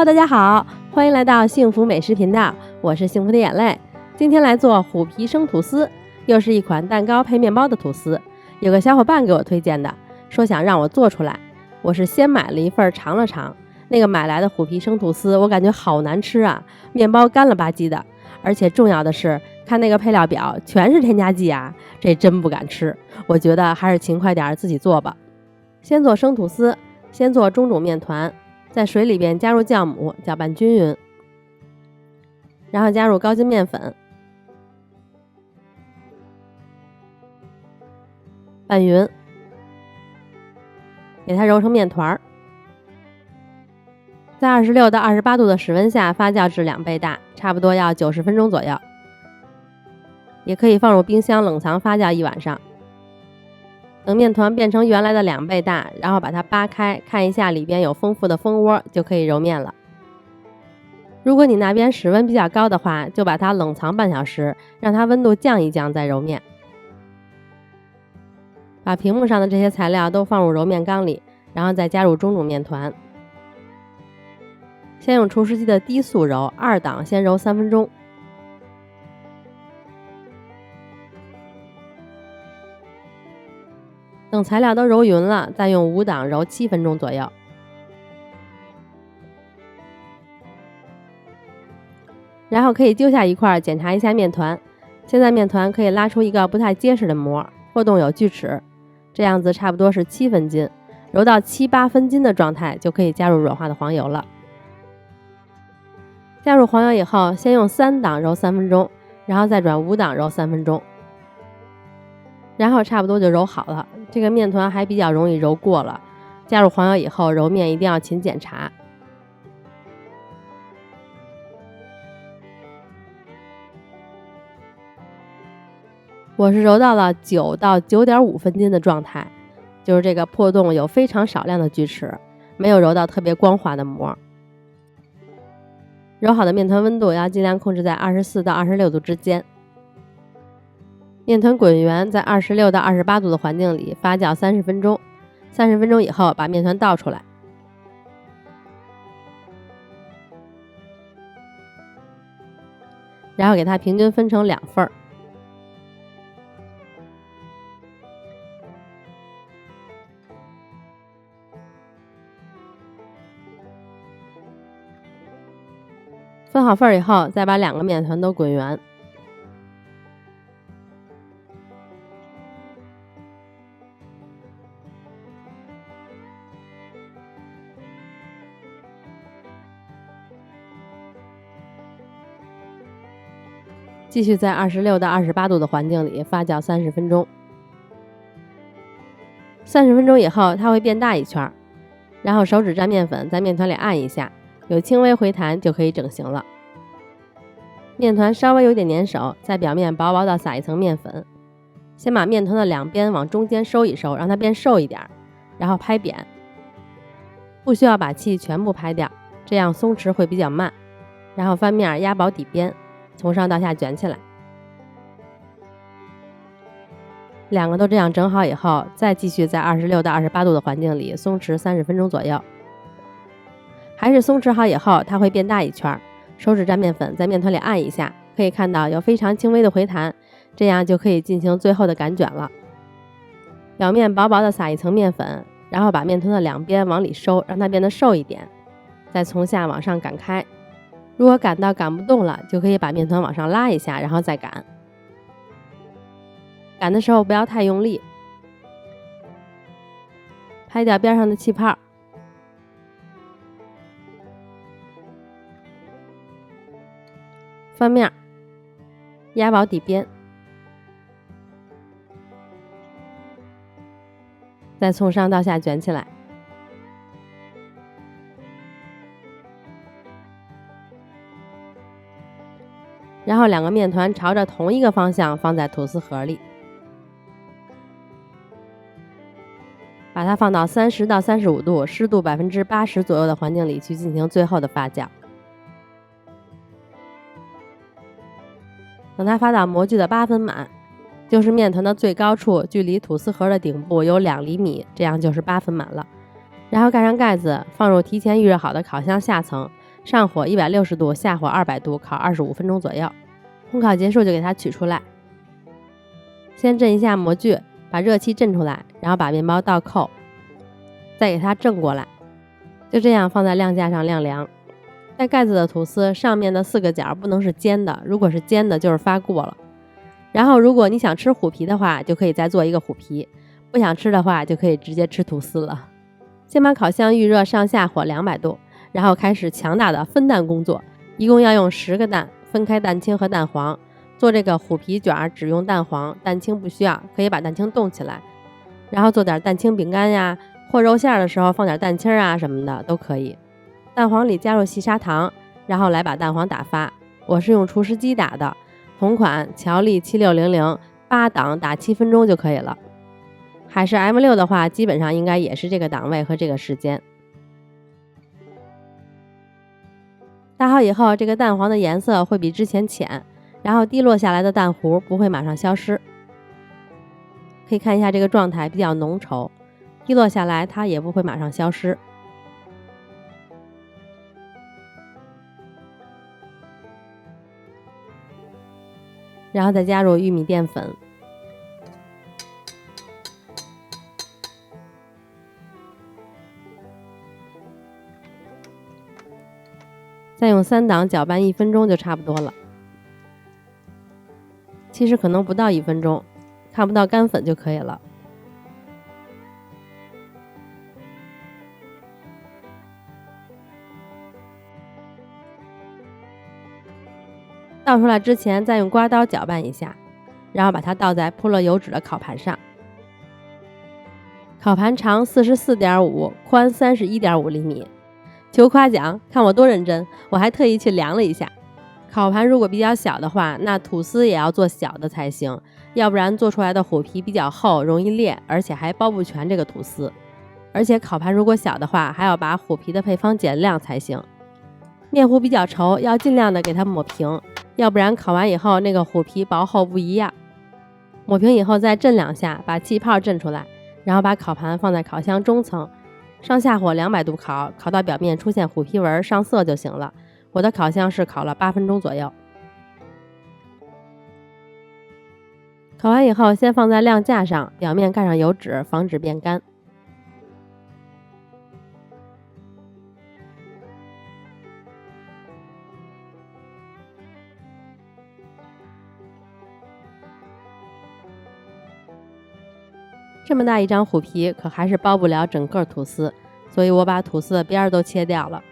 Hello， 大家好，欢迎来到幸福美食频道，我是幸福的眼泪。今天来做虎皮生吐司，又是一款蛋糕配面包的吐司。有个小伙伴给我推荐的，说想让我做出来。我是先买了一份尝了尝，那个买来的虎皮生吐司，我感觉好难吃啊，面包干了吧唧的，而且重要的是，看那个配料表全是添加剂啊，这真不敢吃。我觉得还是勤快点自己做吧。先做生吐司，先做中种面团，在水里边加入酵母，搅拌均匀，然后加入高筋面粉，拌匀，给它揉成面团，在26到28度的室温下发酵至2倍大，差不多要90分钟左右。也可以放入冰箱冷藏发酵1晚上。等面团变成原来的2倍大，然后把它扒开，看一下里边有丰富的蜂窝，就可以揉面了。如果你那边室温比较高的话，就把它冷藏半小时，让它温度降一降再揉面。把屏幕上的这些材料都放入揉面缸里，然后再加入中种面团。先用厨师机的低速揉，2档先揉3分钟。等材料都揉匀了，再用5档揉7分钟左右。然后可以揪下一块检查一下面团，现在面团可以拉出一个不太结实的膜，破洞有锯齿，这样子差不多是7分斤，揉到7、8分斤的状态就可以加入软化的黄油了。加入黄油以后，先用3档揉3分钟，然后再转5档揉3分钟。然后差不多就揉好了，这个面团还比较容易揉过了。加入黄油以后，揉面一定要勤检查。我是揉到了9到9.5分斤的状态，就是这个破洞有非常少量的锯齿，没有揉到特别光滑的膜。揉好的面团温度要尽量控制在24到26度之间。面团滚圆，在26到28度的环境里发酵30分钟。30分钟以后，把面团倒出来，然后给它平均分成2份。分好份以后，再把2个面团都滚圆。继续在26到28度的环境里发酵30分钟。30分钟以后，它会变大一圈，然后手指沾面粉，在面团里按一下，有轻微回弹就可以整形了。面团稍微有点粘手，在表面薄薄的撒一层面粉。先把面团的2边往中间收一收，让它变瘦一点，然后拍扁。不需要把气全部拍掉，这样松弛会比较慢。然后翻面压薄底边，从上到下卷起来。2个都这样整好以后，再继续在26到28度的环境里松弛30分钟左右。还是松弛好以后，它会变大一圈，手指沾面粉，在面团里按一下，可以看到有非常轻微的回弹，这样就可以进行最后的擀卷了。表面薄薄的撒一层面粉，然后把面团的2边往里收，让它变得瘦一点，再从下往上擀开。如果擀到擀不动了，就可以把面团往上拉一下，然后再擀。擀的时候不要太用力，拍掉边上的气泡。翻面，压薄底边，再从上到下卷起来。然后2个面团朝着同一个方向放在吐司盒里，把它放到30到35度、湿度80%左右的环境里去进行最后的发酵。等它发到模具的8分满，就是面团的最高处距离吐司盒的顶部有2厘米，这样就是8分满了。然后盖上盖子，放入提前预热好的烤箱下层，上火160度，下火200度，烤25分钟左右。烘烤结束就给它取出来，先震一下模具，把热气震出来，然后把面包倒扣，再给它正过来，就这样放在晾架上晾凉。带盖子的吐司上面的4个角不能是尖的，如果是尖的就是发过了。然后如果你想吃虎皮的话，就可以再做一个虎皮，不想吃的话就可以直接吃吐司了。先把烤箱预热上下火200度，然后开始强大的分蛋工作，一共要用10个蛋，分开蛋清和蛋黄。做这个虎皮卷只用蛋黄，蛋清不需要，可以把蛋清冻起来。然后做点蛋清饼干呀，和肉馅的时候放点蛋清啊什么的都可以。蛋黄里加入细砂糖，然后来把蛋黄打发。我是用厨师机打的，同款乔力7600 8档打7分钟就可以了。海式 M6 的话，基本上应该也是这个档位和这个时间。打好以后，这个蛋黄的颜色会比之前浅，然后滴落下来的蛋糊不会马上消失。可以看一下这个状态比较浓稠，滴落下来它也不会马上消失。然后再加入玉米淀粉，再用3档搅拌1分钟就差不多了。其实可能不到1分钟，看不到干粉就可以了。倒出来之前再用刮刀搅拌一下，然后把它倒在铺了油纸的烤盘上。烤盘长44.5，宽31.5厘米。求夸奖，看我多认真，我还特意去量了一下。烤盘如果比较小的话，那吐司也要做小的才行，要不然做出来的虎皮比较厚，容易裂，而且还包不全这个吐司。而且烤盘如果小的话，还要把虎皮的配方减量才行。面糊比较稠，要尽量的给它抹平，要不然烤完以后那个虎皮薄厚不一样。抹平以后再震2下，把气泡震出来，然后把烤盘放在烤箱中层，上下火200度烤，烤到表面出现虎皮纹上色就行了。我的烤箱是烤了8分钟左右。烤完以后先放在晾架上，表面盖上油纸，防止变干。这么大一张虎皮可还是包不了整个吐司，所以我把吐司的边都切掉了。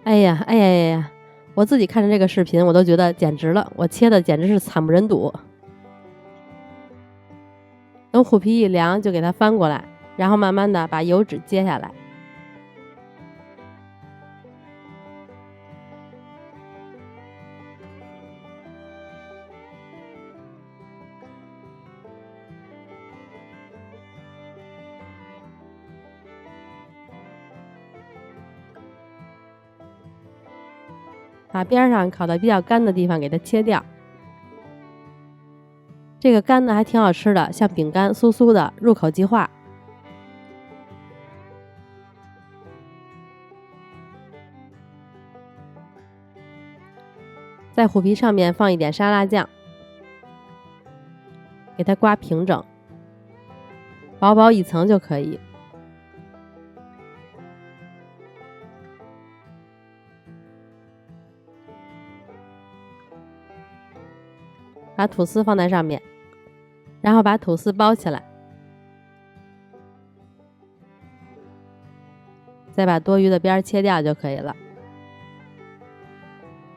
哎呀，我自己看着这个视频我都觉得简直了，我切的简直是惨不忍睹。等虎皮一凉就给它翻过来，然后慢慢的把油纸揭下来。把边上烤得比较干的地方给它切掉。这个干的还挺好吃的，像饼干，酥酥的，入口即化。在虎皮上面放一点沙拉酱，给它刮平整，薄薄一层就可以。把吐司放在上面，然后把吐司包起来，再把多余的边切掉就可以了。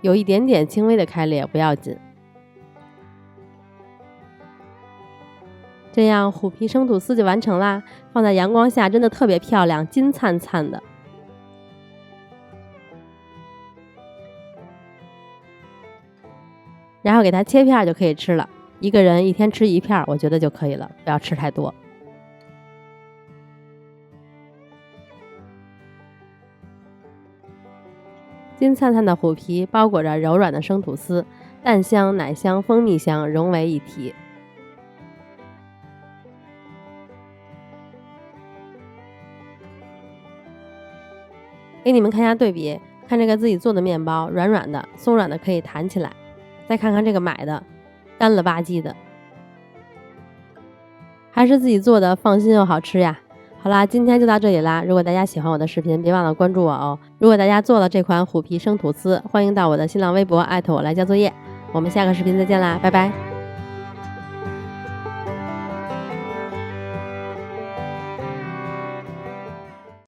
有一点点轻微的开裂不要紧。这样虎皮生吐司就完成啦，放在阳光下真的特别漂亮，金灿灿的。然后给它切片就可以吃了，一个人1天吃1片，我觉得就可以了，不要吃太多。金灿灿的虎皮包裹着柔软的生吐司，蛋香、奶香、蜂蜜香融为一体。给你们看一下对比，看这个自己做的面包，软软的、松软的，可以弹起来。再看看这个买的，干了吧唧的。还是自己做的，放心又好吃呀。好啦，今天就到这里啦。如果大家喜欢我的视频，别忘了关注我哦。如果大家做了这款虎皮生吐司，欢迎到我的新浪微博艾特我来交作业。我们下个视频再见啦，拜拜。